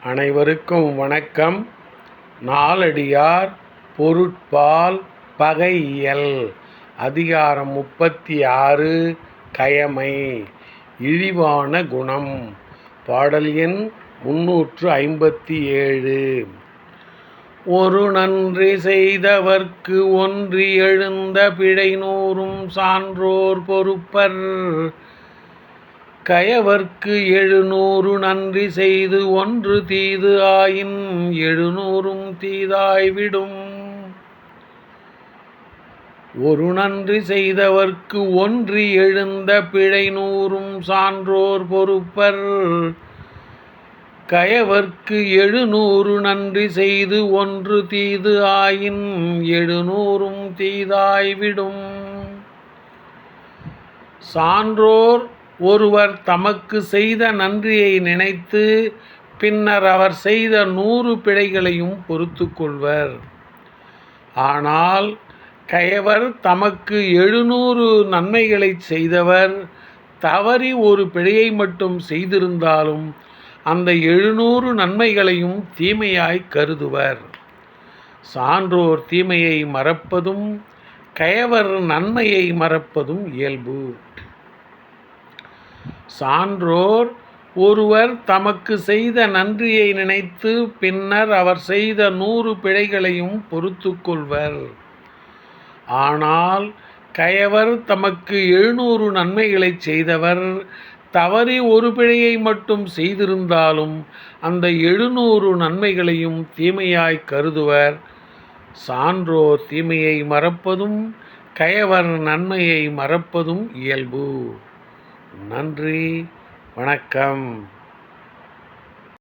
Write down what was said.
அனைவருக்கும் வணக்கம். நாலடியார் பொருட்பால் பகையியல் அதிகாரம் 36 கயமை இழிவான குணம். பாடல் எண் 357. ஒரு நன்றி செய்தவர்க்கு ஒன்றி எழுந்த பிழை நூறும் சான்றோர் பொறுப்பர். கயவர்க்கு 700 நன்றி செய்து ஒன்று தீது ஆயின் 700ம் தீதாய்விடும். ஒரு நன்றி செய்தவர்க்கு ஒன்றி எழுந்த பிழை நூறும் சான்றோர் பொறுப்பர். கயவர்க்கு 700 நன்றி செய்து ஒன்று தீது ஆயின் 700ம் தீதாய்விடும். சான்றோர் ஒருவர் தமக்கு செய்த நன்றியை நினைத்து பின்னர் அவர் செய்த 100 பிழைகளையும் பொறுத்து கொள்வர். ஆனால் கயவர் தமக்கு 700 நன்மைகளை செய்தவர் தவறி ஒரு பிழையை மட்டும் செய்திருந்தாலும் அந்த 700 நன்மைகளையும் தீமையாய் கருதுவர். சான்றோர் தீமையை மறப்பதும் கயவர் நன்மையை மறப்பதும் இயல்பு. சான்றோர் ஒருவர் தமக்கு செய்த நன்றியை நினைத்து பின்னர் அவர் செய்த 100 பிழைகளையும் பொறுத்து கொள்வர். ஆனால் கயவர் தமக்கு 700 நன்மைகளை செய்தவர் தவறி ஒரு பிழையை மட்டும் செய்திருந்தாலும் அந்த 700 நன்மைகளையும் தீமையாய் கருதுவர். சான்றோர் தீமையை மறப்பதும் கயவர் நன்மையை மறப்பதும் இயல்பு. நன்றி, வணக்கம்.